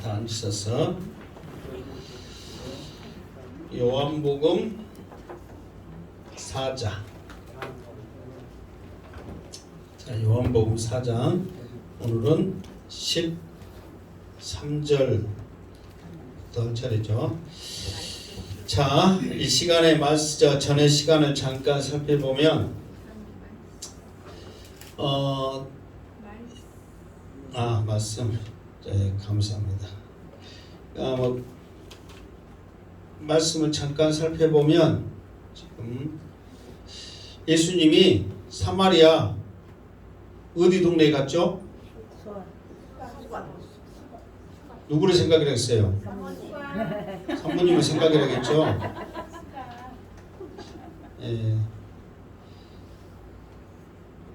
다 앉으셔서 요한복음 4장. 자, 요한복음 4장 오늘은 13절 할 차례죠. 자, 이 시간에 전의 시간을 잠깐 살펴보면 말씀. 네, 감사합니다. 말씀을 잠깐 살펴보면 지금 예수님이 사마리아 어디 동네에 갔죠? 누구를 생각을 했어요? 사모님을 생각을 하겠죠? 예.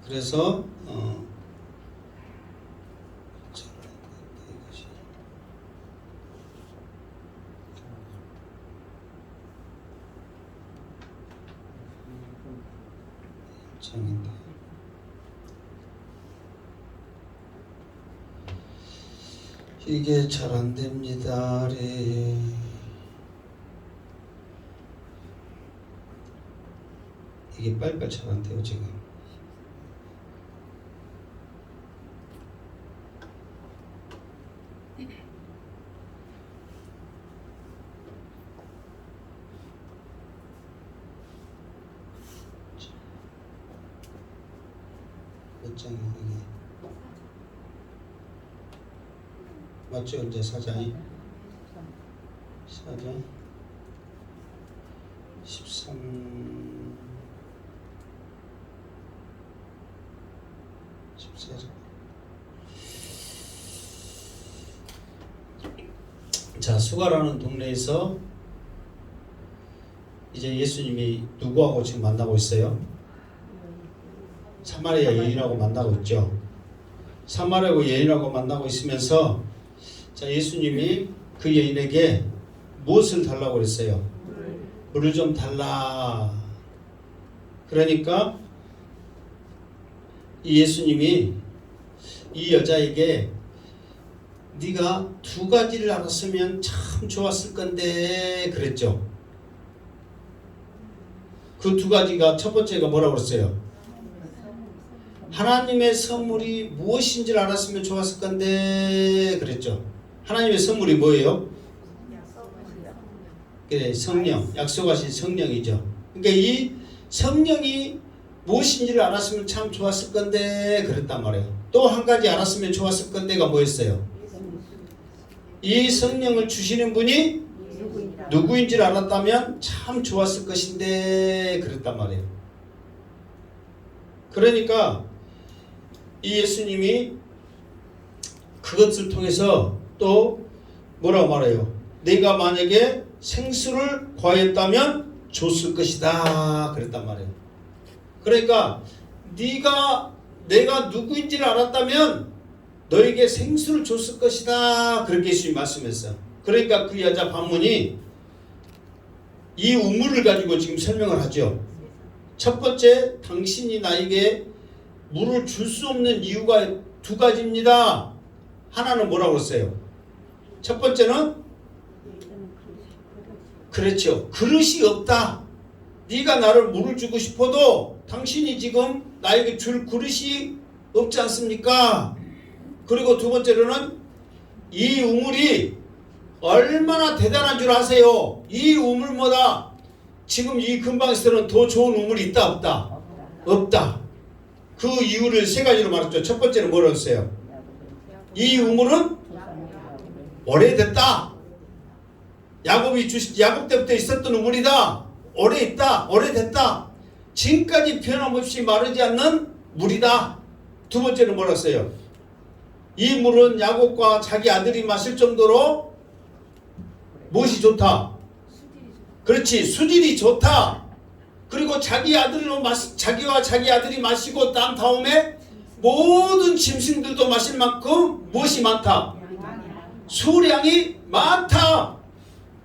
그래서 이게 잘 안 됩니다. 이게 빨리빨리 잘 안 돼요, 지금. 몇 장이야, 이게? 맞죠? 이제 4장이 4장 13 14장. 자, 수가라는 동네에서 이제 예수님이 누구하고 지금 만나고 있어요? 사마리아 여인하고 만나고 있죠. 사마리아 여인하고 만나고 있으면서 자, 예수님이 그 여인에게 무엇을 달라고 그랬어요? 물을 좀 달라. 그러니까 이 예수님이 이 여자에게 네가 두 가지를 알았으면 참 좋았을 건데 그랬죠. 그 두 가지가 첫 번째가 뭐라고 그랬어요? 하나님의 선물이 무엇인지를 알았으면 좋았을 건데 그랬죠. 하나님의 선물이 뭐예요? 그래, 성령, 약속하신 성령이죠. 그러니까 이 성령이 무엇인지를 알았으면 참 좋았을 건데 그랬단 말이에요. 또 한 가지 알았으면 좋았을 건데가 뭐였어요? 이 성령을 주시는 분이 누구인지를 알았다면 참 좋았을 것인데 그랬단 말이에요. 그러니까 이 예수님이 그것을 통해서 또 뭐라고 말해요? 내가 만약에 생수를 구하였다면 줬을 것이다 그랬단 말이에요. 그러니까 내가 누구인지를 알았다면 너에게 생수를 줬을 것이다 그렇게 예수님이 말씀했어요. 그러니까 그 여자 반문이 이 우물을 가지고 지금 설명을 하죠. 첫 번째, 당신이 나에게 물을 줄 수 없는 이유가 두 가지입니다. 하나는 뭐라고 했어요? 첫 번째는 그렇죠. 그릇이 없다. 네가 나를 물을 주고 싶어도 당신이 지금 나에게 줄 그릇이 없지 않습니까? 그리고 두 번째로는 이 우물이 얼마나 대단한 줄 아세요? 이 우물보다 지금 이 근방에서는 더 좋은 우물이 있다 없다? 없다. 그 이유를 세 가지로 말했죠. 첫 번째는 뭐라고 했어요? 이 우물은 오래됐다. 야곱 때부터 있었던 우물이다. 오래 있다. 오래됐다. 지금까지 변함없이 마르지 않는 물이다. 두 번째는 뭐라고 했어요? 이 물은 야곱과 자기 아들이 마실 정도로 무엇이 좋다? 그렇지, 수질이 좋다. 그리고 자기와 자기 아들이 마시고 난 다음에 모든 짐승들도 마실 만큼 무엇이 많다? 수량이 많다.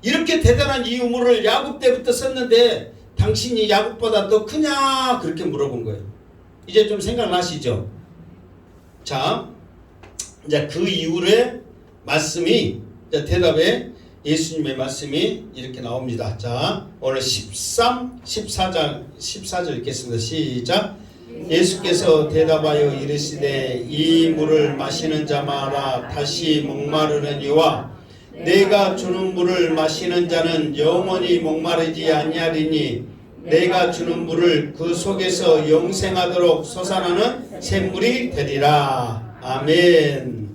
이렇게 대단한 이 우물을 야곱 때부터 썼는데 당신이 야곱보다 더 크냐? 그렇게 물어본 거예요. 이제 좀 생각나시죠? 자, 이제 그 이후에 말씀이 자, 대답에 예수님의 말씀이 이렇게 나옵니다. 자, 오늘 14절 읽겠습니다. 시작. 예수께서 대답하여 이르시되 이 물을 마시는 자마다 다시 목마르느니와 내가 주는 물을 마시는 자는 영원히 목마르지 아니하리니 내가 주는 물을 그 속에서 영생하도록 솟아나는 샘물이 되리라. 아멘.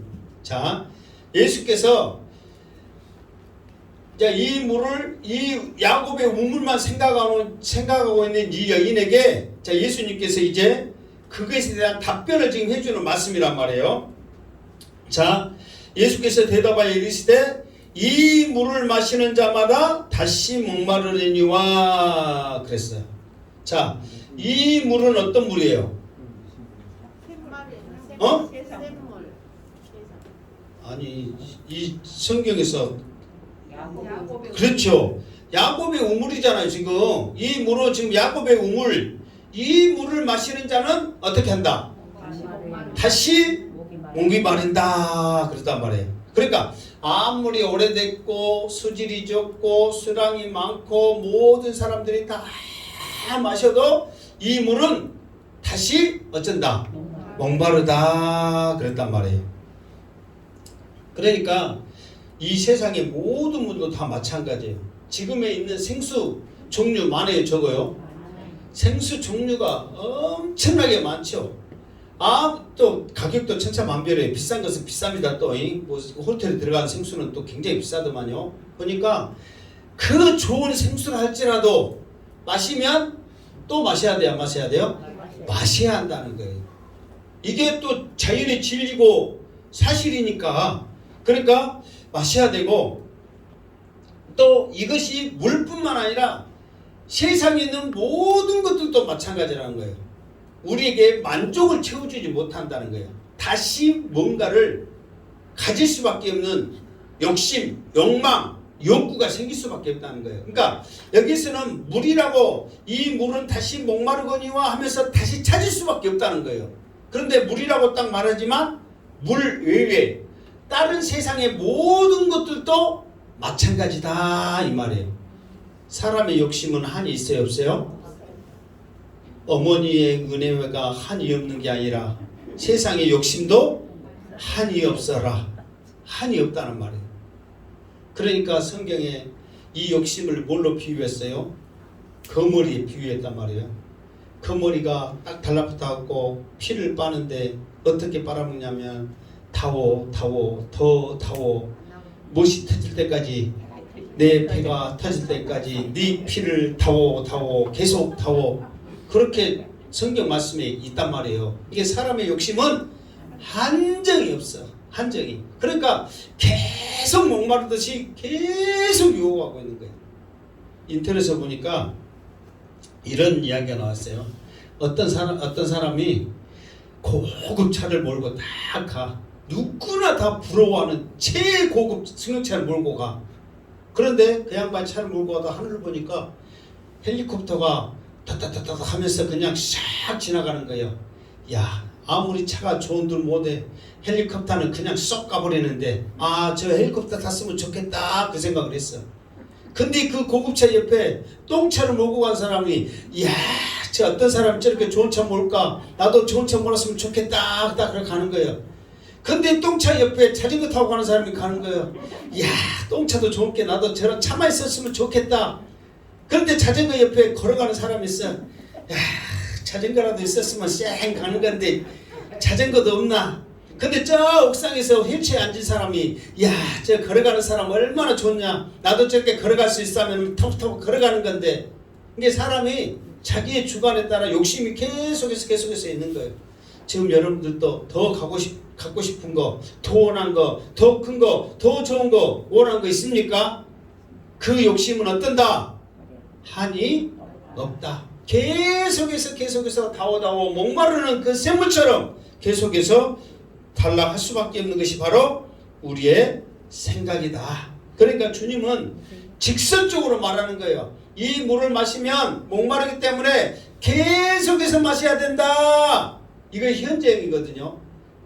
자, 예수께서 이 물을, 이 야곱의 우물만 생각하고 있는 이 여인에게 예수님께서 이제 그것에 대한 답변을 지금 해주는 말씀이란 말이에요. 자, 예수께서 대답하여 이르시되 이 물을 마시는 자마다 다시 목마르니와 그랬어요. 자, 이 물은 어떤 물이에요? 아니, 이 성경에서 그렇죠. 야곱의 우물이잖아요. 지금 이 물은 지금 야곱의 우물, 이 물을 마시는 자는 어떻게 한다? 다시 목이 마른다 그랬단 말이에요. 그러니까 아무리 오래됐고 수질이 좋고 수량이 많고 모든 사람들이 다 마셔도 이 물은 다시 어쩐다? 목마르다 그랬단 말이에요. 그러니까 이 세상의 모든 물도 다 마찬가지예요. 지금에 있는 생수 종류 많아요, 적어요? 생수 종류가 엄청나게 많죠. 또 가격도 천차만별이에요. 비싼 것은 비쌉니다. 또 뭐 호텔에 들어가는 생수는 또 굉장히 비싸더만요. 보니까 그 좋은 생수를 할지라도 마시면 또 마셔야 돼요, 안 마셔야 돼요? 마셔야 한다는 거예요. 이게 또 자연의 진리고 사실이니까. 그러니까 마셔야 되고, 또 이것이 물뿐만 아니라 세상에 있는 모든 것들도 마찬가지라는 거예요. 우리에게 만족을 채워주지 못한다는 거예요. 다시 뭔가를 가질 수밖에 없는 욕심, 욕망, 욕구가 생길 수밖에 없다는 거예요. 그러니까 여기서는 물이라고 이 물은 다시 목마르거니와 하면서 다시 찾을 수밖에 없다는 거예요. 그런데 물이라고 딱 말하지만 물 외에 다른 세상의 모든 것들도 마찬가지다 이 말이에요. 사람의 욕심은 한이 있어요, 없어요? 어머니의 은혜가 한이 없는 게 아니라 세상의 욕심도 한이 없어라. 한이 없다는 말이에요. 그러니까 성경에 이 욕심을 뭘로 비유했어요? 거머리에 비유했단 말이에요. 거머리가 딱 달라붙어갖고 피를 빠는데 어떻게 빨아먹냐면 타오 더 타오 못이 터질 때까지 내 배가 터질 때까지 네 피를 타오 계속 타오 그렇게 성경 말씀에 있단 말이에요. 이게 사람의 욕심은 한정이 없어. 한정이. 그러니까 계속 목마르듯이 계속 유혹하고 있는 거예요. 인터넷에 보니까 이런 이야기가 나왔어요. 어떤 사람이 고급 차를 몰고 딱 가. 누구나 다 부러워하는 최고급 승용차를 몰고 가. 그런데 그 양반 차를 몰고 가다 하늘을 보니까 헬리콥터가 타타타타 하면서 그냥 샥 지나가는 거예요. 야, 아무리 차가 좋은들 못해 헬리콥터는 그냥 쏙 가버리는데 저 헬리콥터 탔으면 좋겠다 그 생각을 했어. 근데 그 고급차 옆에 똥차를 몰고 간 사람이 야, 저 어떤 사람이 저렇게 좋은 차 몰까? 나도 좋은 차 몰았으면 좋겠다 딱 그렇게 가는 거예요. 근데 똥차 옆에 자전거 타고 가는 사람이 가는 거예요. 야, 똥차도 좋을게 나도 저런 차만 있었으면 좋겠다. 그런데 자전거 옆에 걸어가는 사람이 있어. 야, 자전거라도 있었으면 쌩 가는 건데 자전거도 없나? 근데 저 옥상에서 휠체어에 앉은 사람이 야, 저 걸어가는 사람 얼마나 좋냐? 나도 저렇게 걸어갈 수 있으면 톡톡 걸어가는 건데 이게 사람이 자기의 주관에 따라 욕심이 계속해서 있는 거예요. 지금 여러분들도 더 갖고 싶은 거, 더 원한 거, 더 큰 거, 더 좋은 거 원하는 거 있습니까? 그 욕심은 어떤다? 한이 없다. 계속해서 다워 목마르는 그 샘물처럼 계속해서 탈락할 수밖에 없는 것이 바로 우리의 생각이다. 그러니까 주님은 직설적으로 말하는 거예요. 이 물을 마시면 목마르기 때문에 계속해서 마셔야 된다. 이거 현재형이거든요.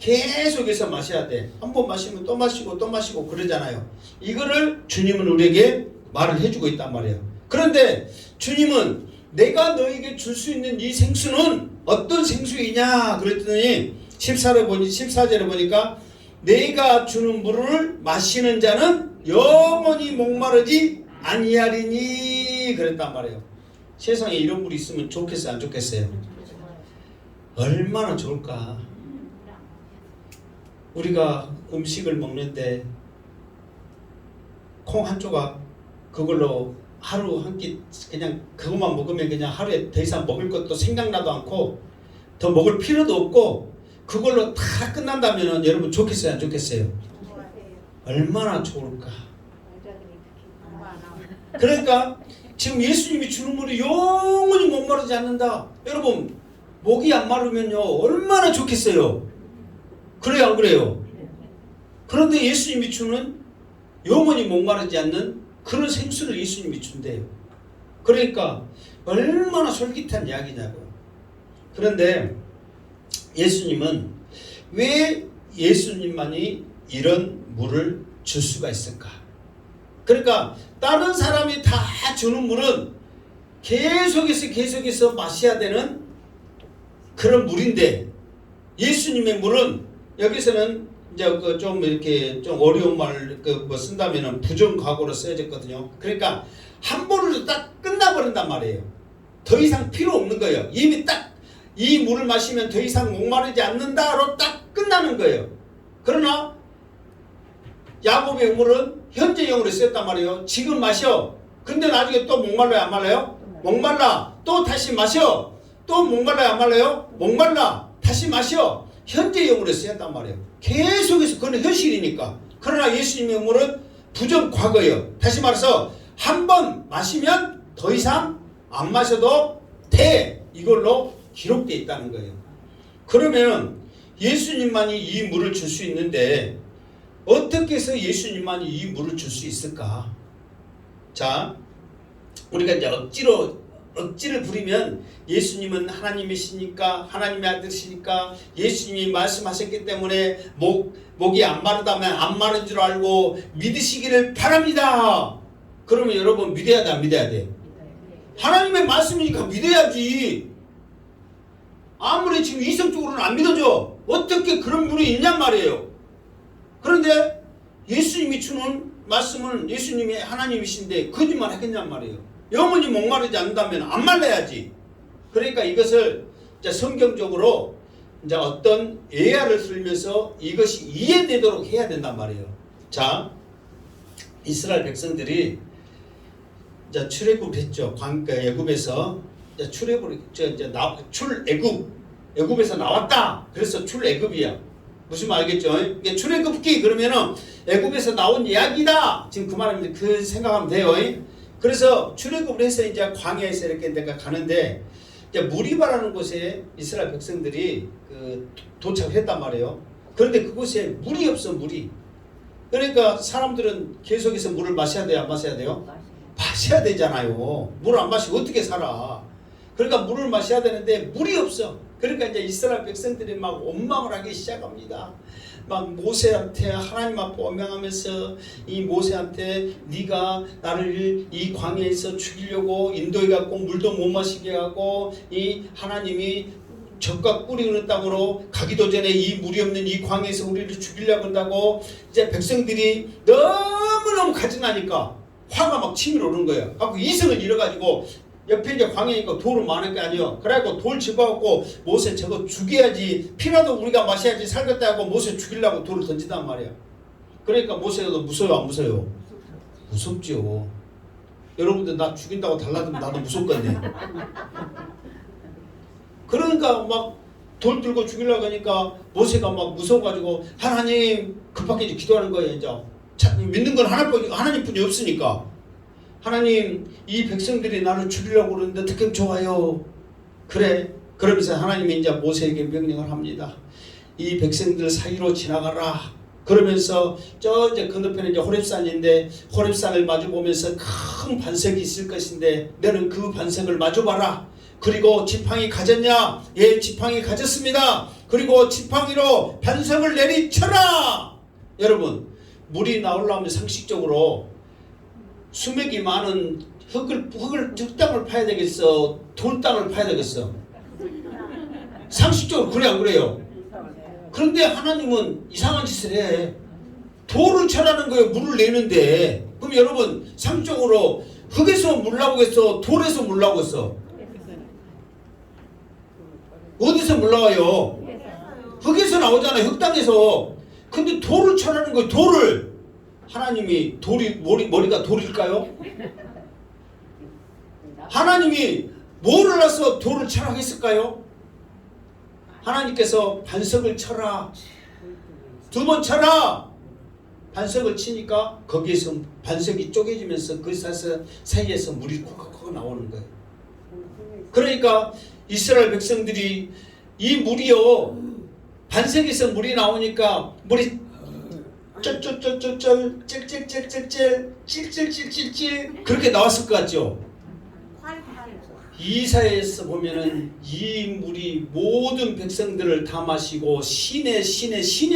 계속해서 마셔야 돼. 한 번 마시면 또 마시고 또 마시고 그러잖아요. 이거를 주님은 우리에게 말을 해주고 있단 말이에요. 그런데 주님은 내가 너에게 줄 수 있는 이 생수는 어떤 생수이냐 그랬더니 14절에 보니까 내가 주는 물을 마시는 자는 영원히 목마르지 아니하리니 그랬단 말이에요. 세상에 이런 물이 있으면 좋겠어요 안 좋겠어요? 얼마나 좋을까. 우리가 음식을 먹는데 콩 한 조각 그걸로 하루 한 끼 그냥 그것만 먹으면 그냥 하루에 더 이상 먹을 것도 생각나도 않고 더 먹을 필요도 없고 그걸로 다 끝난다면 여러분 좋겠어요 안 좋겠어요? 얼마나 좋을까. 그러니까 지금 예수님이 주는 물이 영원히 목마르지 않는다. 여러분 목이 안 마르면요 얼마나 좋겠어요. 그래요 안 그래요? 그런데 예수님이 주는 영원히 목마르지 않는 그런 생수를 예수님이 준대요. 그러니까 얼마나 솔깃한 이야기냐고요. 그런데 예수님은 왜 예수님만이 이런 물을 줄 수가 있을까? 그러니까 다른 사람이 다 주는 물은 계속해서 마셔야 되는 그런 물인데 예수님의 물은 여기서는 이제 그 좀 이렇게 좀 어려운 말 뭐 쓴다면은 부정각오로 쓰여졌거든요. 그러니까 한 번으로 딱 끝나버린단 말이에요. 더 이상 필요 없는 거예요. 이미 딱 이 물을 마시면 더 이상 목마르지 않는다로 딱 끝나는 거예요. 그러나 야곱의 물은 현재형으로 쓰였단 말이에요. 지금 마셔. 근데 나중에 또 목말라요 안 말라요? 목말라. 또 다시 마셔. 또 목말라요 안 말라요? 목말라. 다시 마셔. 현재형으로 쓰였단 말이에요. 계속해서 그건 현실이니까. 그러나 예수님의 물은 부정 과거예요. 다시 말해서 한 번 마시면 더 이상 안 마셔도 돼. 이걸로 기록되어 있다는 거예요. 그러면 예수님만이 이 물을 줄 수 있는데 어떻게 해서 예수님만이 이 물을 줄 수 있을까? 자, 우리가 이제 억지를 부리면 예수님은 하나님이시니까 하나님의 아들이시니까 예수님이 말씀하셨기 때문에 목이 안 마르다면 안 마른 줄 알고 믿으시기를 바랍니다. 그러면 여러분 믿어야 돼 안 믿어야 돼? 하나님의 말씀이니까 믿어야지. 아무리 지금 이성적으로는 안 믿어져. 어떻게 그런 분이 있냔 말이에요. 그런데 예수님이 주는 말씀은 예수님이 하나님이신데 거짓말 하겠냔 말이에요. 영원히 목마르지 않는다면 안 말라야지. 그러니까 이것을 이제 성경적으로 이제 어떤 예화를 들면서 이것이 이해되도록 해야 된단 말이에요. 자, 이스라엘 백성들이 이제 출애굽을 했죠. 애굽에서 애굽에서 나왔다. 그래서 출애굽이야. 무슨 말 알겠죠? 이게 출애굽기 그러면은 애굽에서 나온 이야기다. 지금 그 말입니다. 그 생각하면 돼요. 그래서 출애굽을 해서 이제 광야에서 이렇게 내가 가는데 이제 무리바라는 곳에 이스라엘 백성들이 도착을 했단 말이에요. 그런데 그곳에 물이 없어 물이. 그러니까 사람들은 계속해서 물을 마셔야 돼요 안 마셔야 돼요? 마셔야 되잖아요. 물 안 마시고 어떻게 살아. 그러니까 물을 마셔야 되는데 물이 없어. 그러니까 이제 이스라엘 백성들이 막 원망을 하기 시작합니다. 막 모세한테 하나님 앞에 원망하면서 이 모세한테 네가 나를 이 광야에서 죽이려고 인도해갖고 물도 못 마시게 하고 이 하나님이 적과 꿀이 흐르는 땅으로 가기도 전에 이 물이 없는 이 광야에서 우리를 죽이려고 한다고 이제 백성들이 너무너무 가증나니까 화가 막 치밀어 오는 거예요. 갖고 이성을 잃어가지고 옆에 이제 광야니까 돌은 많을 거 아니에요. 그래갖고 돌 집어갖고 모세 저거 죽여야지 피라도 우리가 마셔야지 살겠다 하고 모세 죽이려고 돌을 던진단 말이야. 그러니까 모세가 무서워요 안 무서워요? 무섭죠. 여러분들 나 죽인다고 달라들면 나도 무섭겠네. 그러니까 막 돌 들고 죽이려고 하니까 모세가 막 무서워가지고 하나님 급하게 이제 기도하는 거예요. 이제 믿는 건 하나님뿐이 없으니까. 하나님 이 백성들이 나를 죽이려고 그러는데 어떻게 좋아요. 그래. 그러면서 하나님이 이제 모세에게 명령을 합니다. 이 백성들 사이로 지나가라. 그러면서 이제 건너편에 이제 호렙산인데 호렙산을 마주 보면서 큰 반석이 있을 것인데 너는 그 반석을 마주 봐라. 그리고 지팡이 가졌냐? 예, 지팡이 가졌습니다. 그리고 지팡이로 반석을 내리쳐라. 여러분, 물이 나오려면 상식적으로 수맥이 많은 흙땅을 파야 되겠어? 돌땅을 파야 되겠어? 상식적으로 그래 안 그래요? 그런데 하나님은 이상한 짓을 해. 돌을 쳐라는 거예요. 물을 내는데. 그럼 여러분, 상식적으로 흙에서 물 나오겠어? 돌에서 물 나오겠어? 어디서 물 나와요? 흙에서 나오잖아요. 흙땅에서. 근데 돌을 쳐라는 거예요. 돌을. 하나님이 머리가 돌일까요? 하나님이 뭐를 해서 돌을 쳐라 했을까요? 하나님께서 반석을 쳐라. 2번 쳐라. 반석을 치니까 거기에서 반석이 쪼개지면서 그 사이에서 물이 콕콕 나오는 거예요. 그러니까 이스라엘 백성들이 이 물이요, 반석에서 물이 나오니까 물이 쩔쩔쩔쩔쩔 찔찔찔찔찔 그렇게 나왔을 것 같죠? 이사야에서 보면은 이 물이 모든 백성들을 다 마시고 신의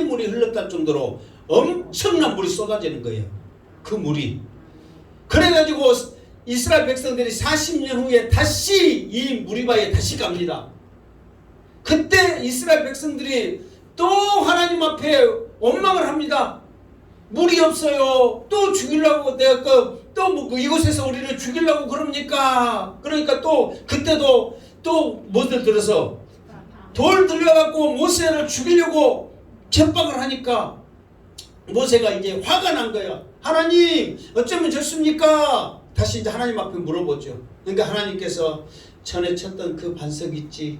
물이 흘렀다 정도로 엄청난 물이 쏟아지는 거예요. 그 물이. 그래가지고 이스라엘 백성들이 40년 후에 다시 이 무리바에 다시 갑니다. 그때 이스라엘 백성들이 또 하나님 앞에 원망을 합니다. 물이 없어요. 또 죽이려고 내가 또 이곳에서 우리를 죽이려고 그럽니까? 그러니까 또 그때도 또 뭐들 들어서 돌 들려갖고 모세를 죽이려고 협박을 하니까 모세가 이제 화가 난 거야. 하나님 어쩌면 좋습니까? 다시 이제 하나님 앞에 물어보죠. 그러니까 하나님께서 전에 쳤던 그 반석 있지?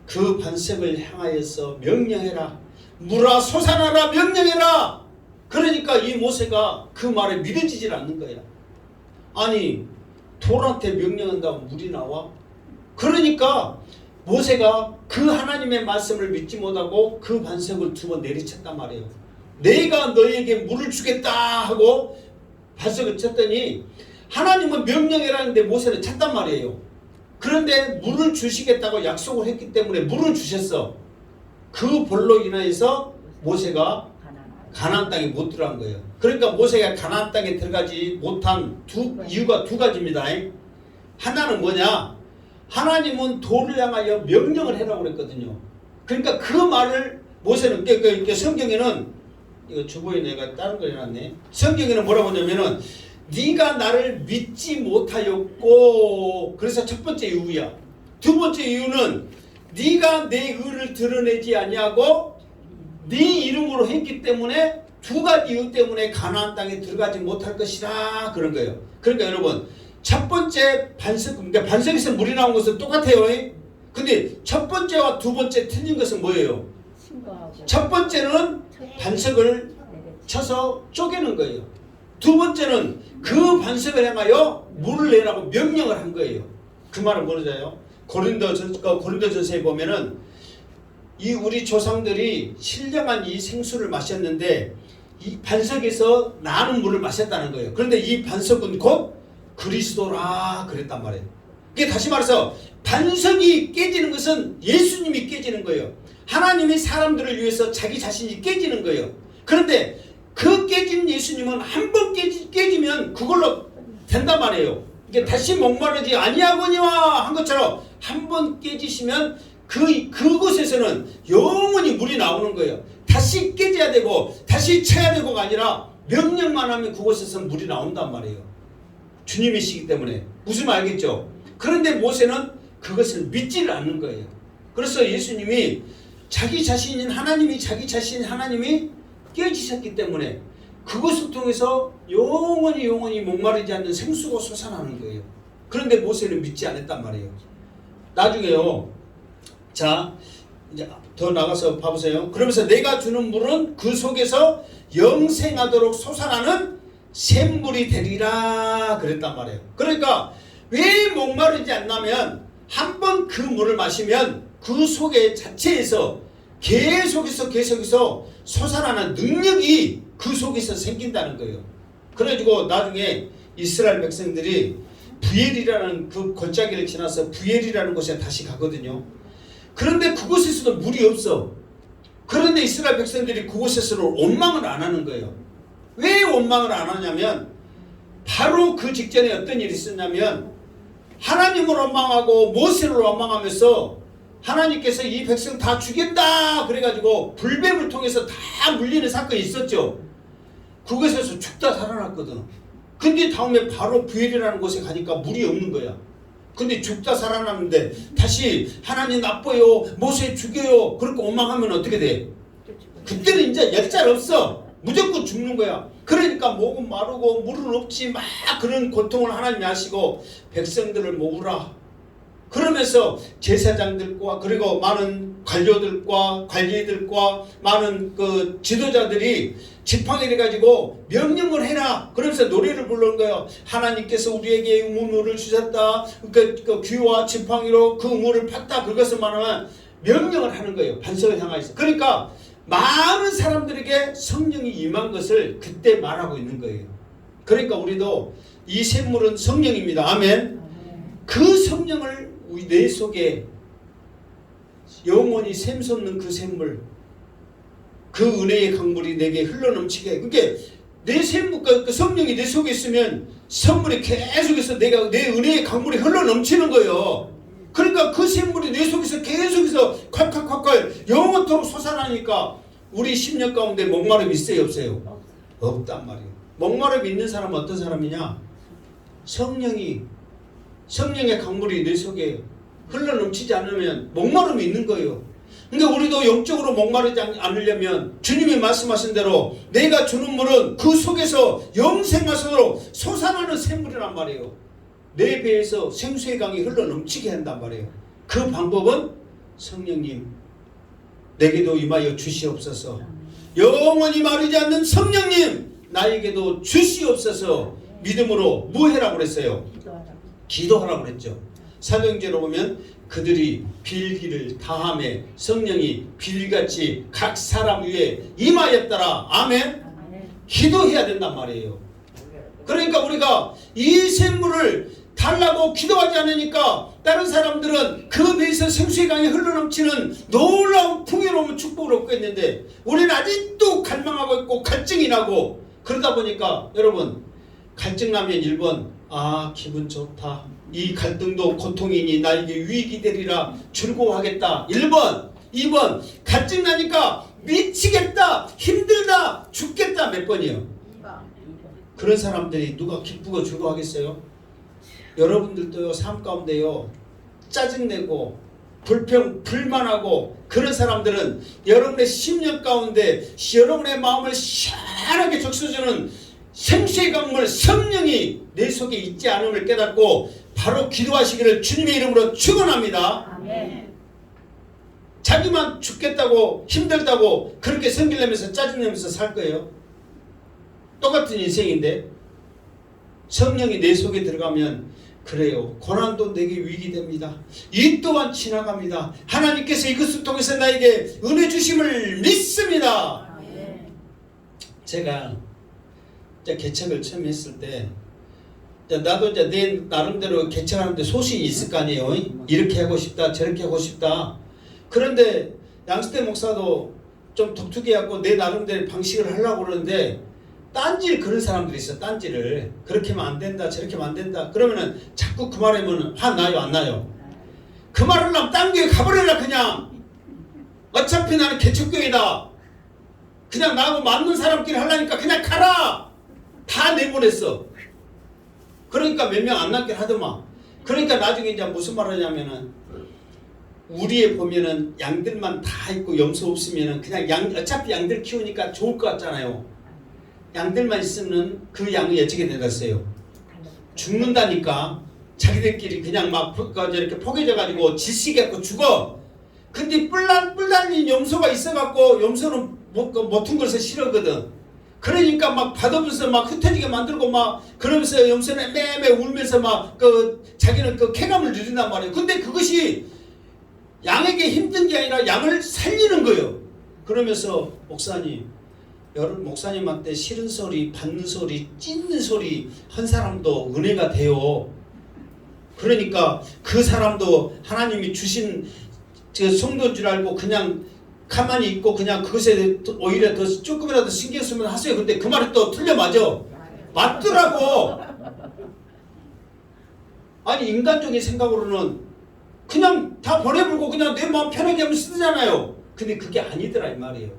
그 반석을 향하여서 명령해라. 물아 솟아나라 명령해라. 그러니까 이 모세가 그 말에 믿어지질 않는 거야. 아니 돌한테 명령한다고 물이 나와? 그러니까 모세가 그 하나님의 말씀을 믿지 못하고 그 반석을 2번 내리쳤단 말이에요. 내가 너에게 물을 주겠다 하고 반석을 쳤더니 하나님은 명령해라는데 모세는 찼단 말이에요. 그런데 물을 주시겠다고 약속을 했기 때문에 물을 주셨어. 그 벌로 인하여서 모세가 가나안 땅에 못 들어간 거예요. 그러니까 모세가 가나안 땅에 들어가지 못한 이유가 2가지입니다. 하나는 뭐냐? 하나님은 돌을 향하여 명령을 해라고 그랬거든요. 그러니까 그 말을 모세는 성경에는 이거 주보에 내가 다른 걸 해놨네. 성경에는 뭐라고 하냐면은 네가 나를 믿지 못하였고, 그래서 첫 번째 이유야. 2번째 이유는 네가 내 의를 드러내지 아니하고 네 이름으로 했기 때문에 2가지 이유 때문에 가나안 땅에 들어가지 못할 것이라 그런 거예요. 그러니까 여러분 첫 번째 반석, 그러니까 반석에서 물이 나온 것은 똑같아요. 근데 첫 번째와 2번째 틀린 것은 뭐예요? 첫 번째는 반석을 쳐서 쪼개는 거예요. 2번째는 그 반석을 향하여 물을 내라고 명령을 한 거예요. 그 말은 뭐죠? 고린도전서에 보면은 이 우리 조상들이 신령한 이 생수를 마셨는데 이 반석에서 나는 물을 마셨다는 거예요. 그런데 이 반석은 곧 그리스도라 그랬단 말이에요. 그게 다시 말해서 반석이 깨지는 것은 예수님이 깨지는 거예요. 하나님이 사람들을 위해서 자기 자신이 깨지는 거예요. 그런데 그 깨진 예수님은 한 번 깨지면 그걸로 된단 말이에요. 이게 다시 목마르지 아니하거니와 한 것처럼 한 번 깨지시면 그곳에서는 영원히 물이 나오는 거예요. 다시 깨져야 되고 다시 쳐야 되고가 아니라 명령만 하면 그곳에서 물이 나온단 말이에요. 주님이시기 때문에. 무슨 말 알겠죠? 그런데 모세는 그것을 믿지를 않는 거예요. 그래서 예수님이 자기 자신인 하나님이 깨지셨기 때문에 그것을 통해서 영원히 목마르지 않는 생수가 솟아나는 거예요. 그런데 모세는 믿지 않았단 말이에요. 나중에요. 자, 이제 더 나가서 봐보세요. 그러면서 내가 주는 물은 그 속에서 영생하도록 솟아나는 샘물이 되리라 그랬단 말이에요. 그러니까 왜 목마르지 않냐면 한 번 그 물을 마시면 그 속에 자체에서 계속해서 솟아나는 능력이 그 속에서 생긴다는 거예요. 그래가지고 나중에 이스라엘 백성들이 부엘이라는 그 골짜기를 지나서 부엘이라는 곳에 다시 가거든요. 그런데 그곳에서도 물이 없어. 그런데 이스라엘 백성들이 그곳에서는 원망을 안 하는 거예요. 왜 원망을 안 하냐면 바로 그 직전에 어떤 일이 있었냐면 하나님을 원망하고 모세를 원망하면서 하나님께서 이 백성 다 죽였다 그래가지고 불뱀을 통해서 다 물리는 사건이 있었죠. 그곳에서 죽다 살아났거든. 근데 다음에 바로 부엘이라는 곳에 가니까 물이 없는 거야. 근데 죽다 살아났는데 다시 하나님 나빠요, 모세 죽여요 그렇게 원망하면 어떻게 돼? 그때는 이제 얄짤 없어. 무조건 죽는 거야. 그러니까 목은 마르고 물은 없지 막 그런 고통을 하나님이 하시고 백성들을 모으라 그러면서 제사장들과 그리고 많은 관료들과 관리들과 많은 그 지도자들이 지팡이를 가지고 명령을 해라 그러면서 노래를 부르는 거예요. 하나님께서 우리에게 우물을 주셨다. 그 귀와 지팡이로 그 우물을 팠다. 그것을 말하면 명령을 하는 거예요. 반석을 향하여서. 그러니까 많은 사람들에게 성령이 임한 것을 그때 말하고 있는 거예요. 그러니까 우리도 이 샘물은 성령입니다. 아멘. 그 성령을 우리 내 속에 영원히 샘솟는 그 샘물, 그 은혜의 강물이 내게 흘러넘치게. 그러니까 내 샘물, 그 성령이 내 속에 있으면 선물이 계속해서 내 은혜의 강물이 흘러넘치는 거예요. 그러니까 그 샘물이 내 속에서 계속해서 콸콸콸콸 영원토록 솟아나니까 우리 10년 가운데 목마름이 있어요 없어요? 없단 말이에요. 목마름이 있는 사람은 어떤 사람이냐? 성령의 강물이 내 속에 흘러넘치지 않으면 목마름이 있는 거예요. 그러니까 우리도 영적으로 목마르지 않으려면 주님이 말씀하신 대로 내가 주는 물은 그 속에서 영생하도록 솟아나는 샘물이란 말이에요. 내 배에서 생수의 강이 흘러넘치게 한단 말이에요. 그 방법은 성령님 내게도 임하여 주시옵소서. 영원히 마르지 않는 성령님 나에게도 주시옵소서. 믿음으로 뭐 해라고 그랬어요? 기도하라고 그랬죠. 사도행전으로 보면 그들이 빌기를 다함에 성령이 빌같이 각 사람 위에 임하였더라. 아멘. 기도해야 된단 말이에요. 그러니까 우리가 이 샘물을 달라고 기도하지 않으니까 다른 사람들은 그 배에서 생수의 강이 흘러넘치는 놀라운 풍요로운 축복을 얻고 있는데 우리는 아직도 갈망하고 있고 갈증이 나고 그러다 보니까 여러분 갈증 나면 1번 기분 좋다. 이 갈등도 고통이니 나에게 유익이 되리라 즐거워하겠다. 1번 2번 갈증 나니까 미치겠다. 힘들다. 죽겠다. 몇 번이요? 그런 사람들이 누가 기쁘고 즐거워하겠어요? 여러분들도요 삶 가운데요 짜증내고 불만하고 그런 사람들은 여러분의 10년 가운데 여러분의 마음을 시원하게 적셔주는 생수의 강물 성령이 내 속에 있지 않음을 깨닫고 바로 기도하시기를 주님의 이름으로 축원합니다. 아멘. 자기만 죽겠다고 힘들다고 그렇게 성질내면서 짜증내면서 살 거예요. 똑같은 인생인데 성령이 내 속에 들어가면 그래요. 고난도 내게 위기 됩니다. 이 또한 지나갑니다. 하나님께서 이것을 통해서 나에게 은혜 주심을 믿습니다. 제가 개척을 처음 했을 때 나도 이제 내 나름대로 개척하는데 소신이 있을 거 아니에요. 이렇게 하고 싶다 저렇게 하고 싶다. 그런데 양수태 목사도 좀 독특해 갖고 내 나름대로 방식을 하려고 그러는데 딴지를 그런 사람들이 있어. 딴지를 그렇게 하면 안 된다 저렇게 하면 안 된다. 그러면은 자꾸 그 말하면 화 나요 안 나요? 그 말을 하면 딴 교회 가버려라. 그냥 어차피 나는 개척교회다. 그냥 나하고 맞는 사람끼리 하려니까 그냥 가라. 다 내보냈어. 그러니까 몇 명 안 남게 하더만. 그러니까 나중에 이제 무슨 말 하냐면은 우리에 보면은 양들만 다 있고 염소 없으면은 그냥 어차피 양들 키우니까 좋을 것 같잖아요. 양들만 있으면 그 양이 어떻게 되겠어요? 죽는다니까. 자기들끼리 그냥 막 이렇게 포개져가지고 질식해갖고 죽어. 근데 뿔난 염소가 있어갖고 염소는 모퉁 것을 싫어하거든. 그러니까 막 받으면서 막 흩어지게 만들고 막 그러면서 염소는 매매 울면서 막 자기는 그 쾌감을 누린단 말이에요. 근데 그것이 양에게 힘든 게 아니라 양을 살리는 거예요. 그러면서 여러분 목사님한테 싫은 소리, 받는 소리, 찢는 소리 한 사람도 은혜가 돼요. 그러니까 그 사람도 하나님이 주신 성도인 줄 알고 그냥 가만히 있고 그냥 그것에 오히려 더 조금이라도 신경 쓰면 하세요. 근데 그 말이 또 틀려 맞아. 맞더라고. 아니 인간적인 생각으로는 그냥 다 보내버리고 그냥 내 마음 편하게 하면 쓰잖아요. 근데 그게 아니더라 이 말이에요.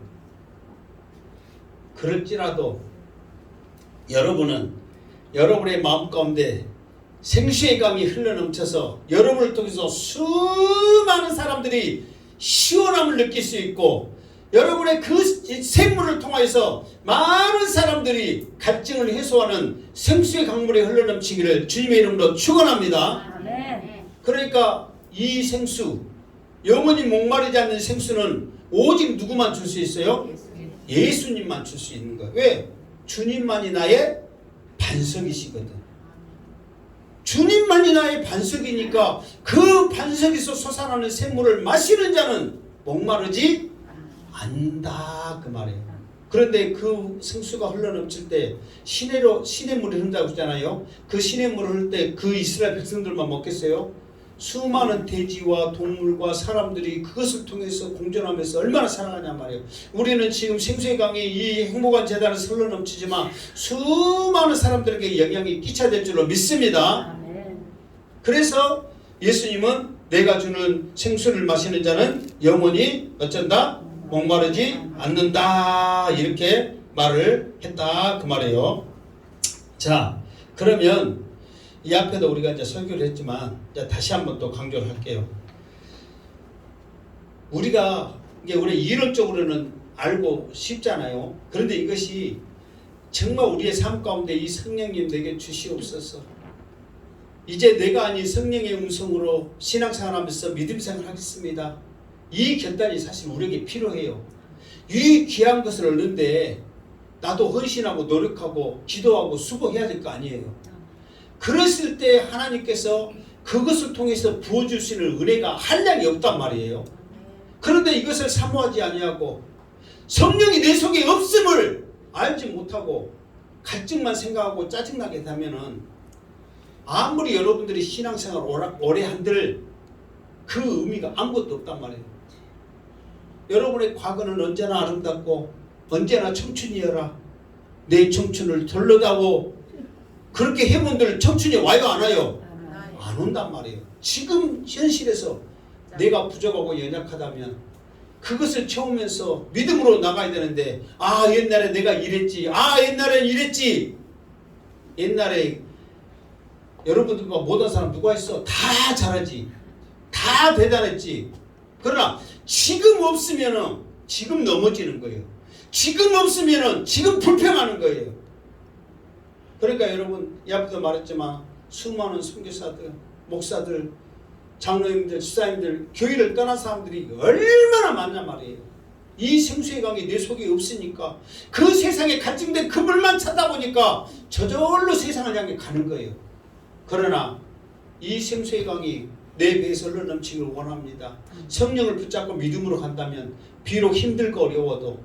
그럴지라도 여러분은 여러분의 마음 가운데 생수의 강이 흘러넘쳐서 여러분을 통해서 수많은 사람들이 시원함을 느낄 수 있고 여러분의 그 생물을 통해서 많은 사람들이 갈증을 해소하는 생수의 강물이 흘러넘치기를 주님의 이름으로 축원합니다. 그러니까 이 생수, 영원히 목마르지 않는 생수는 오직 누구만 줄 수 있어요? 예수님만 줄 수 있는 거예요. 왜? 주님만이 나의 반석이시거든. 주님만이 나의 반석이니까 그 반석에서 솟아나는 샘물을 마시는 자는 목마르지 않다 그 말이에요. 그런데 그 생수가 흘러넘칠 때 시냇물이 흐른다고 했잖아요. 그 시냇물을 흐를 때 그 이스라엘 백성들만 먹겠어요? 수많은 돼지와 동물과 사람들이 그것을 통해서 공존하면서 얼마나 살아가냐 말이에요. 우리는 지금 생수의 강이 이 행복한 재단을 흘러넘치지만 수많은 사람들에게 영향이 끼쳐야 될 줄로 믿습니다. 그래서 예수님은 내가 주는 생수를 마시는 자는 영원히 어쩐다? 목마르지 않는다 이렇게 말을 했다 그 말이에요. 자, 그러면 이 앞에도 우리가 이제 설교를 했지만 이제 다시 한번 또 강조를 할게요. 우리가 이게 우리 이론적으로는 알고 싶잖아요. 그런데 이것이 정말 우리의 삶 가운데 이 성령님 내게 주시옵소서. 이제 내가 아닌 성령의 음성으로 신앙생활하면서 믿음생활 하겠습니다. 이 결단이 사실 우리에게 필요해요. 이 귀한 것을 얻는데 나도 헌신하고 노력하고 기도하고 수고해야 될 거 아니에요. 그랬을 때 하나님께서 그것을 통해서 부어주시는 은혜가 한량이 없단 말이에요. 그런데 이것을 사모하지 아니하고 성령이 내 속에 없음을 알지 못하고 갈증만 생각하고 짜증나게 되면은 아무리 여러분들이 신앙생활 오래 한들 그 의미가 아무것도 없단 말이에요. 여러분의 과거는 언제나 아름답고 언제나 청춘이여라. 내 청춘을 돌려다오. 그렇게 해본들 청춘이 와요 안 와요? 안 온단 말이에요. 지금 현실에서 내가 부족하고 연약하다면 그것을 채우면서 믿음으로 나가야 되는데 아 옛날에 내가 이랬지. 아 옛날엔 이랬지. 옛날에 여러분들과 모든 사람 누가 있어? 다 잘하지. 다 대단했지. 그러나 지금 없으면은 지금 넘어지는 거예요. 지금 없으면은 지금 불평하는 거예요. 그러니까 여러분 이 앞에도 말했지만 수많은 선교사들, 목사들, 장로님들, 집사님들, 교회를 떠난 사람들이 얼마나 많냐 말이에요. 이 생수의 강이 내 속에 없으니까 그 세상에 갈증된 그물만 찾아보니까 저절로 세상을 향해 가는 거예요. 그러나 이 생수의 강이 내 배에서 흘러넘치기를 원합니다. 성령을 붙잡고 믿음으로 간다면 비록 힘들고 어려워도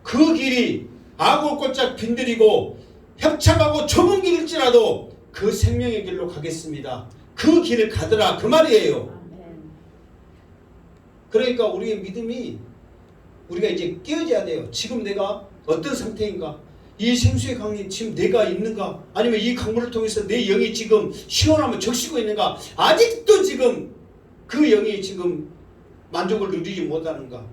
그 길이 아골골짝 빈들이고 협착하고 좁은 길일지라도 그 생명의 길로 가겠습니다. 그 길을 가더라 그 말이에요. 그러니까 우리의 믿음이 우리가 이제 깨어져야 돼요. 지금 내가 어떤 상태인가? 이 생수의 강이 지금 내가 있는가? 아니면 이 강물을 통해서 내 영이 지금 시원하면 적시고 있는가? 아직도 지금 그 영이 지금 만족을 누리지 못하는가?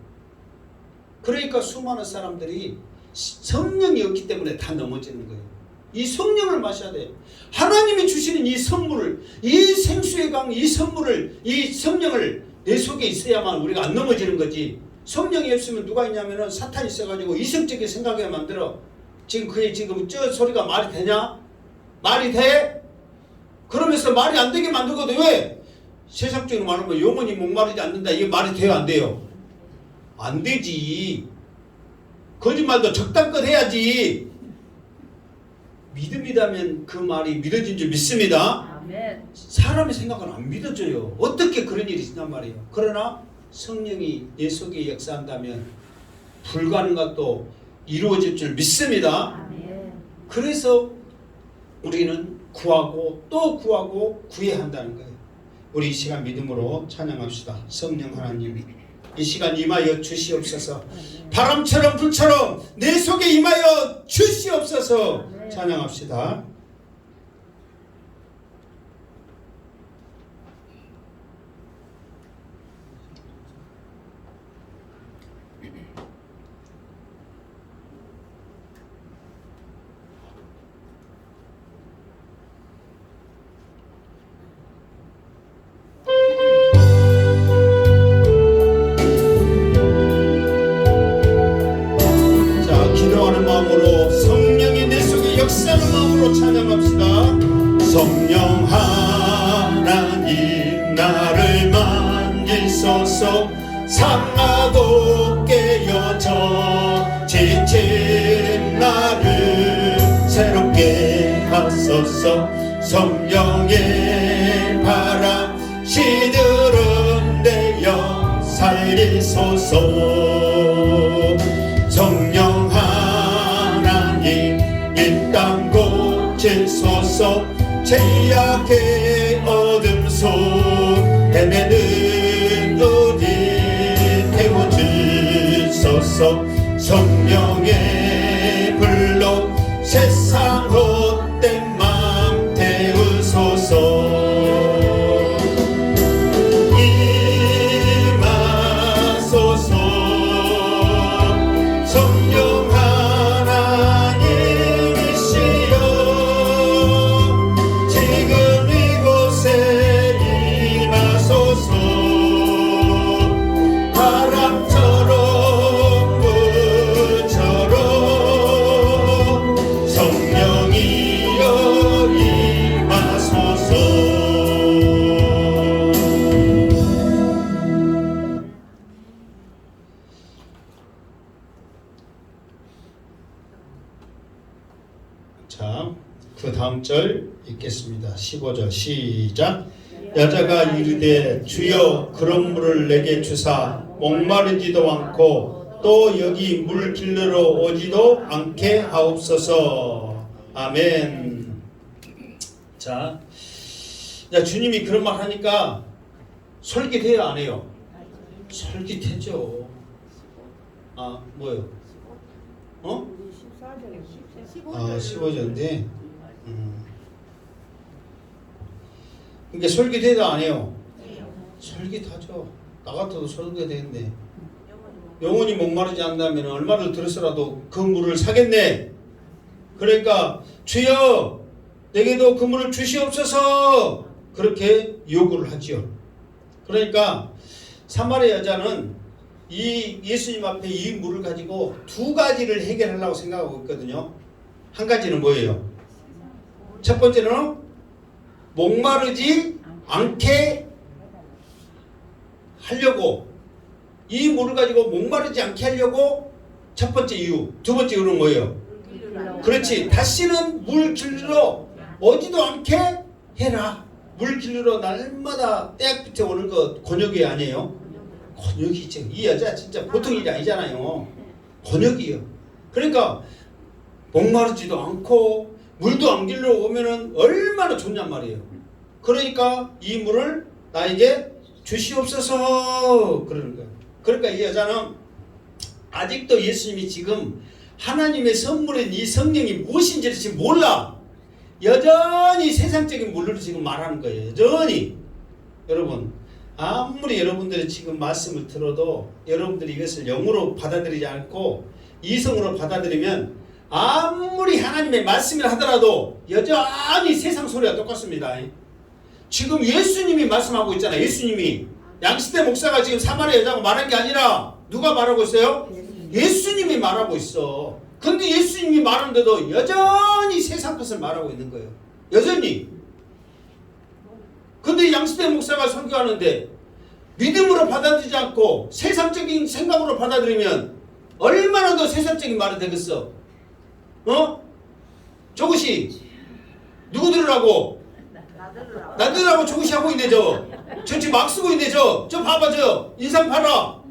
그러니까 수많은 사람들이 성령이 없기 때문에 다 넘어지는 거예요. 이 성령을 마셔야 돼요. 하나님이 주시는 이 선물을, 이 생수의 강, 이 선물을, 이 성령을 내 속에 있어야만 우리가 안 넘어지는 거지. 성령이 없으면 누가 있냐면은 사탄이 있어가지고 이성적인 생각에 만들어. 지금 그게 지금 저 소리가 말이 되냐? 말이 돼? 그러면서 말이 안 되게 만들거든. 왜? 세상적으로 말하면 영원히 목마르지 않는다. 이게 말이 돼요? 안 돼요? 안 되지. 거짓말도 적당껏 해야지. 믿음이라면 그 말이 믿어진 줄 믿습니다. 아멘. 사람의 생각은 안 믿어져요. 어떻게 그런 일이 있단 말이에요. 그러나 성령이 내 속에 역사한다면 불가능한 것도 이루어질 줄 믿습니다. 아멘. 그래서 우리는 구하고 또 구하고 구해야 한다는 거예요. 우리 이 시간 믿음으로 찬양합시다. 성령 하나님, 이 시간 임하여 주시옵소서. 바람처럼 불처럼 내 속에 임하여 주시옵소서. 찬양합시다. 성령 하나님 나를 만지소서. 상하고 깨어져 지친 나를 새롭게 하소서. 성령의 바람 시들은 내어 살리소서. 성령 하나님 이 땅 고치소서. 죄악의 어둠 속 헤매는 어디 태워주소서. 성령의 불로 세상 헛된 맘 태우소서. 임하소서. 성령 자, 그 다음 절 읽겠습니다. 15절 시작. 여자가 이르되 주여 그런 물을 내게 주사 목마르지도 않고 또 여기 물 길르러 오지도 않게 하옵소서. 아멘. 자, 주님이 그런 말 하니까 솔깃해요 안 해요? 솔깃해죠. 아 뭐요? 15절인데 그러니까 솔깃해도 안 해요? 솔깃하죠. 나 같아도 솔깃했네. 영혼이 목마르지 않다면 얼마를 들었어라도 그 물을 사겠네. 그러니까 주여 내게도 그 물을 주시옵소서 그렇게 요구를 하지요. 그러니까 사마리아 여자는 이 예수님 앞에 이 물을 가지고 두 가지를 해결하려고 생각하고 있거든요. 한 가지는 뭐예요? 첫 번째는 목마르지 않게 하려고, 이 물을 가지고 목마르지 않게 하려고 첫 번째 이유. 두 번째 이유는 뭐예요? 그렇지, 다시는 물 길러 오지도 않게 해라. 물 길러 날마다 떼약볕에 오는 거 곤욕이 아니에요? 곤욕이죠. 이 여자 진짜 보통 일이 아니잖아요. 곤욕이요. 그러니까 목마르지도 않고 물도 안 길러 오면은 얼마나 좋냔 말이에요. 그러니까 이 물을 나에게 주시옵소서 그러는 거예요. 그러니까 이 여자는 아직도 예수님이 지금 하나님의 선물인 이 성령이 무엇인지를 지금 몰라. 여전히 세상적인 물로 지금 말하는 거예요. 여전히. 여러분, 아무리 여러분들이 지금 말씀을 들어도 여러분들이 이것을 영으로 받아들이지 않고 이성으로 받아들이면 아무리 하나님의 말씀을 하더라도 여전히 세상 소리가 똑같습니다. 지금 예수님이 말씀하고 있잖아요. 예수님이. 양시대 목사가 지금 사마리아 여자가 말한 게 아니라 누가 말하고 있어요? 예수님이 말하고 있어. 근데 예수님이 말하는데도 여전히 세상 것을 말하고 있는 거예요. 여전히. 근데 양시대 목사가 설교하는데 믿음으로 받아들이지 않고 세상적인 생각으로 받아들이면 얼마나 더 세상적인 말이 되겠어? 저것이 누구 들으라고? 나 들으라고 저것이 하고 있네. 저 지금 막 쓰고 있네. 저 봐봐. 저 인상 팔아.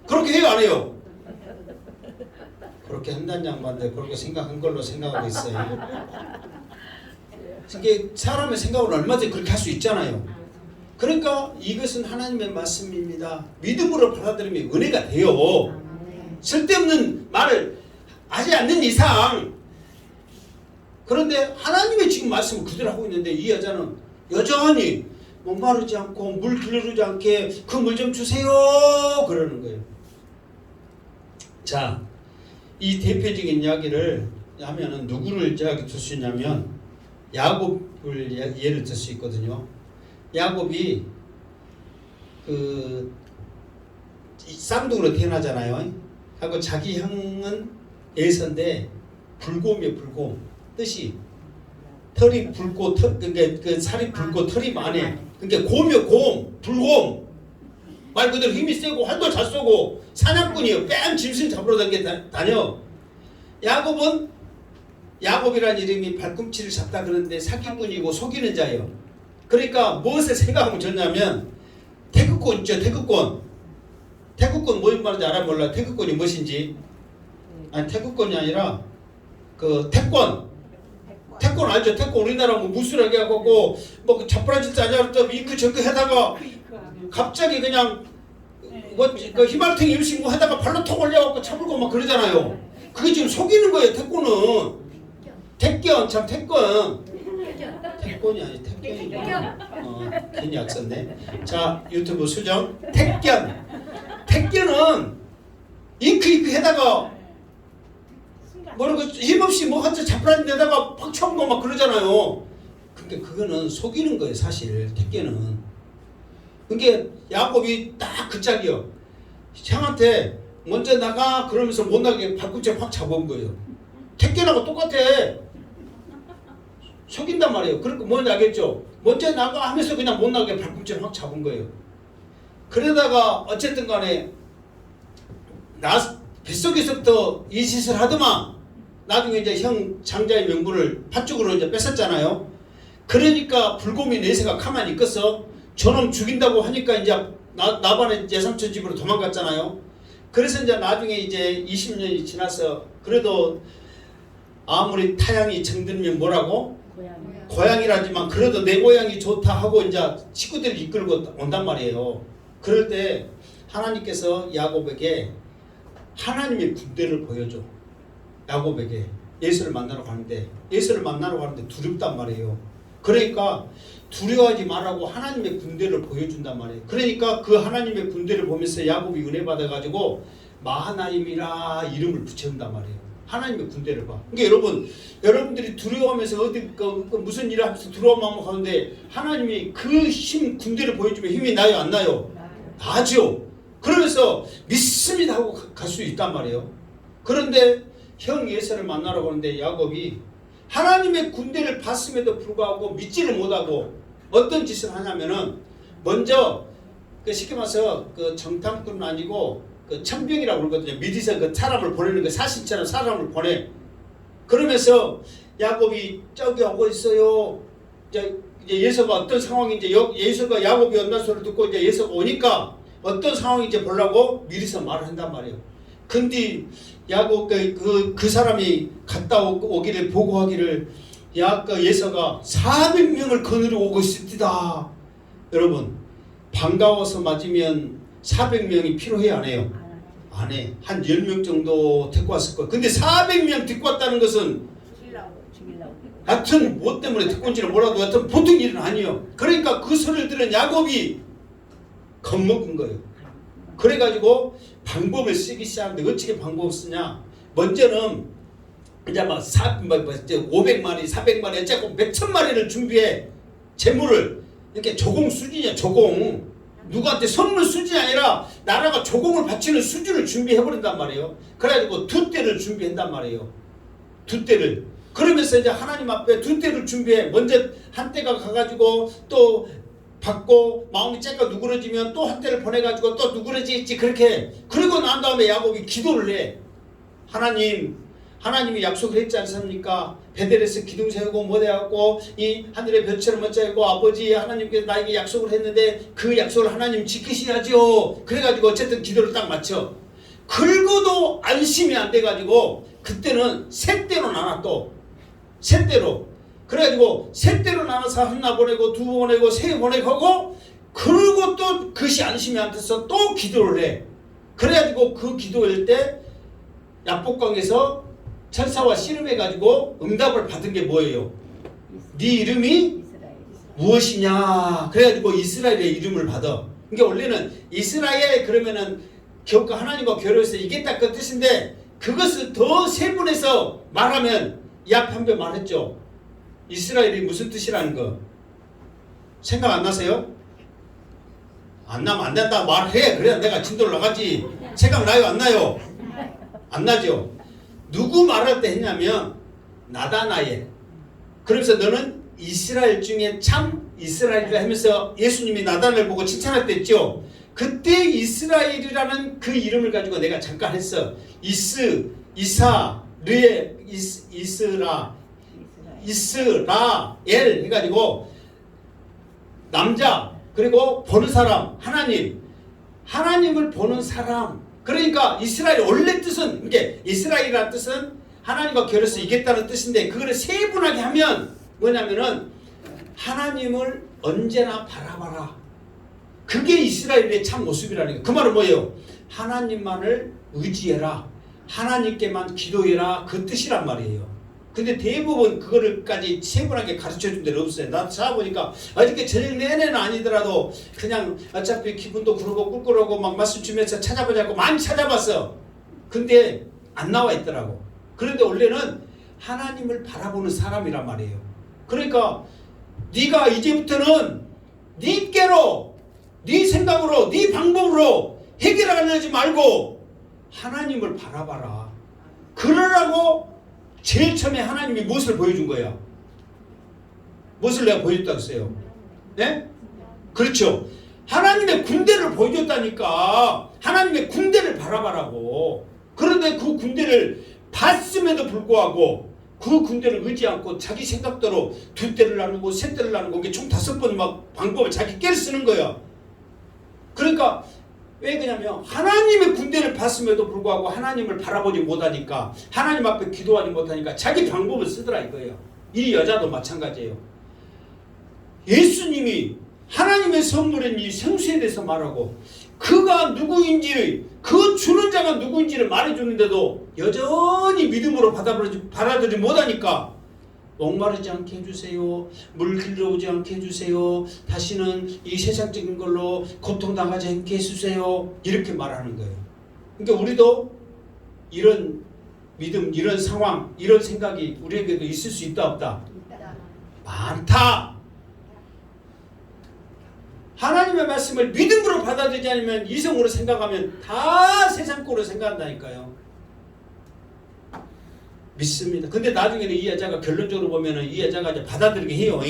그렇게 해요 안 해요? 그렇게 한다는 양반들 그렇게 생각한 걸로 생각하고 있어요. 이게 사람의 생각으로 얼마든지 그렇게 할 수 있잖아요. 그러니까 이것은 하나님의 말씀입니다. 믿음으로 받아들이면 은혜가 돼요. 쓸데없는 말을 하지 않는 이상. 그런데 하나님의 지금 말씀을 그대로 하고 있는데 이 여자는 여전히 목마르지 않고 물 길르지 않게 그 물 좀 주세요 그러는 거예요. 자, 이 대표적인 이야기를 하면은 누구를 들 수 있냐면 야곱을 예를 들 수 있거든요. 야곱이 그 쌍둥이로 태어나잖아요. 하고 자기 형은 에서인데 불곰이에요. 불곰. 뜻이 털이 붉고 그러니까 그 살이 붉고 털이 많이. 그러니까 곰이요. 곰. 불곰. 말 그대로 힘이 세고 활도 잘 쏘고 사냥꾼이에요. 뺨 짐승 잡으러 다녀. 야곱이라는 이름이 발꿈치를 잡다 그러는데 사기꾼이고 속이는 자예요. 그러니까 무엇을 생각하면 좋냐면 태극권 있죠. 태극권. 태극권 뭔 말인지 알아 몰라. 태극권이 무엇인지. 아니 태극권이 아니라 그 태권. 태권 알죠? 태권 우리나라 뭐 무술하게 하고 뭐 자빠라질 때 아니라 또 이크 저크 하다가 갑자기 그냥 뭐 그 희망탱이 음식 뭐 하다가 발로 턱 올려갖고 차불고 막 그러잖아요. 그게 지금 속이는 거예요. 태권은. 태권 참 태권. 태권이 아니 태권이. 괜히 악썼네. 자 유튜브 수정. 태권. 태권은 이크 해다가 뭐라고 힘없이 뭐 한자 잡라는 데다가 팍 쳐고 막 그러잖아요. 근데 그거는 속이는 거예요. 사실 태권은. 그게 야곱이 딱 그 짝이요. 형한테 먼저 나가 그러면서 못 나게 발꿈치 확 잡은 거예요. 태권하고 똑같아. 속인단 말이에요. 그러니까 뭔지 알겠죠? 먼저 나가 하면서 그냥 못 나게 발꿈치를 확 잡은 거예요. 그러다가 어쨌든 간에 뱃속에서부터 이 짓을 하더만 나중에 이제 형 장자의 명분을 팥죽으로 이제 뺏었잖아요. 그러니까 불곰이 내세가 가만히 있겠어. 저놈 죽인다고 하니까 이제 나반의 예삼촌 집으로 도망갔잖아요. 그래서 이제 나중에 이제 20년이 지나서 그래도 아무리 타향이 정들면 뭐라고? 고향이라지만 그래도 내 고향이 좋다 하고 이제 식구들을 이끌고 온단 말이에요. 그럴 때 하나님께서 야곱에게 하나님의 군대를 보여줘. 야곱에게 예수를 만나러 가는데 두렵단 말이에요. 그러니까 두려워하지 말라고 하나님의 군대를 보여준단 말이에요. 그러니까 그 하나님의 군대를 보면서 야곱이 은혜 받아가지고 마하나임이라 이름을 붙여준단 말이에요. 하나님의 군대를 봐. 그러니까 여러분들이 두려워하면서 어디 무슨 일을 하면서 두려워하면 가는데 하나님이 그 힘 군대를 보여주면 힘이 나요 안 나요? 나죠. 그러면서 믿습니다 하고 갈 수 있단 말이에요. 그런데 형 예서를 만나러 가는데 야곱이 하나님의 군대를 봤음에도 불구하고 믿지를 못하고 어떤 짓을 하냐면은 먼저 그 쉽게 말해서 그 정탐꾼은 아니고 그 천병이라고 그러거든요. 미디서 그 사람을 보내는 거 사신처럼 사람을 보내. 그러면서 야곱이 저기 오고 있어요. 이제 예서가 어떤 상황인지 예서가 야곱이 온다는 소리를 듣고 이제 예서가 오니까 어떤 상황인지 보려고 미리서 말을 한단 말이에요. 근데 야곱 그 사람이 갔다 오기를 보고하기를 예서가 400명을 거느리고 오고 있습니다. 여러분 반가워서 맞으면 400명이 필요해요 안 해요? 안 해. 한 10명 정도 데리고 왔을 거예요. 근데 400명 데리고 왔다는 것은 하여튼 뭐 때문에 데리고 온지는 몰라도 하여튼 보통 일은 아니에요. 그러니까 그 소리를 들은 야곱이 겁먹은 거예요. 그래가지고 방법을 쓰기 시작하는데 어떻게 방법을 쓰냐. 먼저는 이제 막 500마리 400마리 어쩌고 몇천 마리를 준비해. 재물을 이렇게 조공 수준이야. 조공. 누구한테 선물 수준이 아니라 나라가 조공을 바치는 수준을 준비해버린단 말이에요. 그래가지고 2대를 준비한단 말이에요. 2대를. 그러면서 이제 하나님 앞에 2대를 준비해. 먼저 한 대가 가가지고 또 받고 마음이 째까 누그러지면 또 한 대를 보내가지고 또 누그러지겠지. 그렇게. 그리고 난 다음에 야곱이 기도를 해. 하나님이 약속을 했지 않습니까? 베델에서 기둥 세우고 못해갖고 이 하늘의 별처럼 멋져있고 아버지 하나님께서 나에게 약속을 했는데 그 약속을 하나님 지키셔야죠. 그래가지고 어쨌든 기도를 딱 마쳐. 긁어도 안심이 안 돼가지고 그때는 셋대로 나눠 또. 셋대로. 그래가지고 셋대로 나눠서 하나 보내고 두 보내고 세 보내고 하고 그리고 또 그것이 안심이 안 돼서 또 기도를 해. 그래가지고 그 기도할 때 야복강에서 천사와 씨름해가지고 응답을 받은 게 뭐예요? 네 이름이 무엇이냐? 그래가지고 이스라엘의 이름을 받아. 그러니까 원래는 이스라엘 그러면은 하나님과 결혼해서 이겼다 그 뜻인데 그것을 더 세분해서 말하면 이 앞에 한 번 말했죠. 이스라엘이 무슨 뜻이라는 거 생각 안 나세요? 안 나면 안 된다 말해. 그래야 내가 진도를 나가지. 생각 나요 안 나요? 안 나죠. 누구 말할 때 했냐면 나다나엘. 그러면서 너는 이스라엘 중에 참 이스라엘이라 하면서 예수님이 나다나엘 보고 칭찬할 때 했죠. 그때 이스라엘이라는 그 이름을 가지고 내가 잠깐 했어. 이스라엘 해가지고 남자 그리고 보는 사람 하나님을 보는 사람. 그러니까 이스라엘 원래 뜻은 이게 이스라엘이라는 뜻은 하나님과 결혼해서 이겼다는 뜻인데 그거를 세분하게 하면 뭐냐면은 하나님을 언제나 바라봐라. 그게 이스라엘의 참 모습이라는 거예요. 그 말은 뭐예요? 하나님만을 의지해라. 하나님께만 기도해라. 그 뜻이란 말이에요. 근데 대부분 그거를까지 세분하게 가르쳐준 데는 없어요. 나도 찾아보니까 어저께 저녁 내내는 아니더라도 그냥 어차피 기분도 그러고 꿀꿀하고 막 말씀 주면서 찾아보자고 많이 찾아봤어. 근데 안 나와 있더라고. 그런데 원래는 하나님을 바라보는 사람이란 말이에요. 그러니까 네가 이제부터는 네께로 네 생각으로 네 방법으로 해결하려지 말고 하나님을 바라봐라. 그러라고 제일 처음에 하나님이 무엇을 보여준 거야? 무엇을 내가 보여줬다고 했어요? 네? 그렇죠. 하나님의 군대를 보여줬다니까. 하나님의 군대를 바라봐라고. 그런데 그 군대를 봤음에도 불구하고 그 군대를 의지 않고 자기 생각대로 두 대를 나누고 세 대를 나누고 총 5번 막 방법을 자기 깨를 쓰는 거야. 그러니까 왜 그러냐면 하나님의 군대를 봤음에도 불구하고 하나님을 바라보지 못하니까 하나님 앞에 기도하지 못하니까 자기 방법을 쓰더라 이거예요. 이 여자도 마찬가지예요. 예수님이 하나님의 선물인 이 생수에 대해서 말하고 그가 누구인지 그 주는 자가 누구인지를 말해주는데도 여전히 믿음으로 받아들이지 못하니까 목마르지 않게 해주세요. 물 길러오지 않게 해주세요. 다시는 이 세상적인 걸로 고통당하지 않게 해주세요. 이렇게 말하는 거예요. 그러니까 우리도 이런 믿음, 이런 상황, 이런 생각이 우리에게도 있을 수 있다 없다? 많다. 하나님의 말씀을 믿음으로 받아들이지 않으면 이성으로 생각하면 다 세상 꼴로 생각한다니까요. 믿습니다. 근데 나중에는 이 여자가 결론적으로 보면은 이 여자가 이제 받아들이게 해요.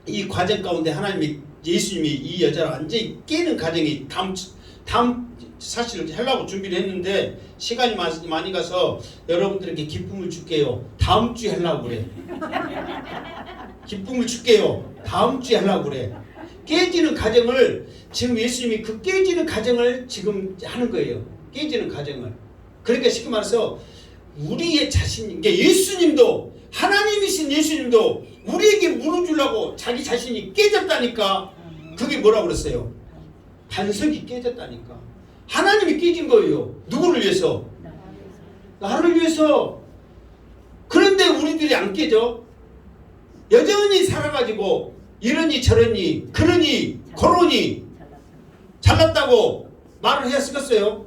이 과정 가운데 하나님이 예수님이 이 여자를 완전히 깨는 과정이 다음 사실을 하려고 준비를 했는데 시간이 많이 가서 여러분들에게 기쁨을 줄게요. 다음 주에 하려고 그래. 기쁨을 줄게요. 다음 주에 하려고 그래. 깨지는 과정을 지금 예수님이 그 깨지는 과정을 지금 하는 거예요. 깨지는 과정을. 그러니까 쉽게 말해서 우리의 자신, 그러니까 예수님도 하나님이신 예수님도 우리에게 물어주려고 자기 자신이 깨졌다니까. 그게 뭐라고 그랬어요? 반석이 깨졌다니까. 하나님이 깨진 거예요. 누구를 위해서? 나를 위해서. 그런데 우리들이 안 깨져. 여전히 살아가지고 이러니 저러니 그러니 그러니 잘났다고 말을 해야 쓰겠어요?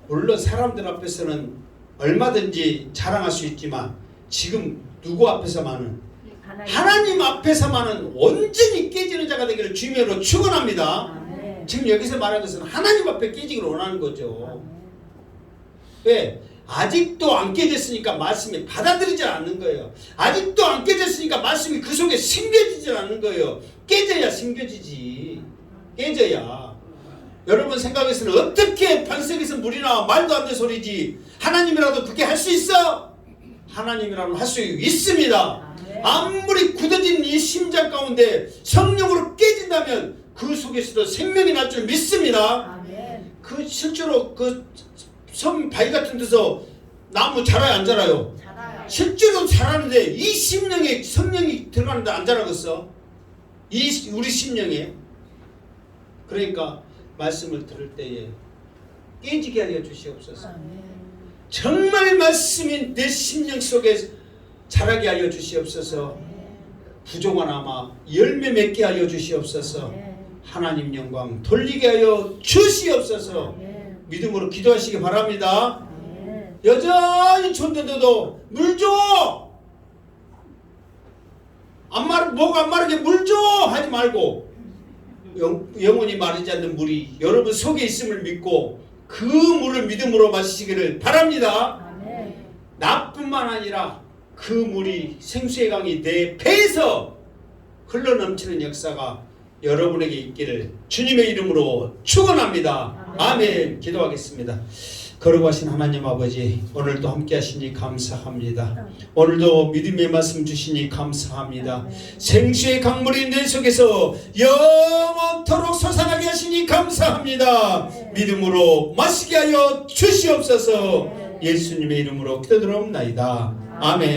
물론 사람들 앞에서는 얼마든지 자랑할 수 있지만 지금 누구 앞에서만은 하나님 앞에서만은 온전히 깨지는 자가 되기를 주님으로 축원합니다. 지금 여기서 말하는 것은 하나님 앞에 깨지기를 원하는 거죠. 왜? 아직도 안 깨졌으니까 말씀이 받아들이지 않는 거예요. 아직도 안 깨졌으니까 말씀이 그 속에 심겨지지 않는 거예요. 깨져야 심겨지지. 깨져야. 여러분 생각에서는 어떻게 반석에서 물이 나와? 말도 안 되는 소리지. 하나님이라도 그렇게 할 수 있어? 하나님이라도 할 수 있습니다. 아무리 굳어진 이 심장 가운데 성령으로 깨진다면 그 속에서도 생명이 날 줄 믿습니다. 그 실제로 그 섬 바위 같은 데서 나무 자라요 안 자라요? 자라요. 실제로 자라는데 이 심령에 성령이 들어가는데 안 자라겠어? 우리 심령에. 그러니까 말씀을 들을 때에 깨지게 하여 주시옵소서. 정말 말씀이 내 심령 속에 자라게 하여 주시옵소서. 부종하나마 열매 맺게 하여 주시옵소서. 하나님 영광 돌리게 하여 주시옵소서. 믿음으로 기도하시기 바랍니다. 여전히 존재돼도 물 줘! 목 안 마르게 물 줘! 하지 말고 영원히 마르지 않는 물이 여러분 속에 있음을 믿고 그 물을 믿음으로 마시기를 바랍니다. 나뿐만 아니라 그 물이 생수의 강이 내 배에서 흘러넘치는 역사가 여러분에게 있기를 주님의 이름으로 축원합니다. 아멘. 기도하겠습니다. 거룩하신 하나님 아버지, 오늘도 함께 하시니 감사합니다. 오늘도 믿음의 말씀 주시니 감사합니다. 생수의 강물이 내 속에서 영원토록 솟아나게 하시니 감사합니다. 믿음으로 마시게 하여 주시옵소서. 예수님의 이름으로 기도드리옵나이다. 아멘.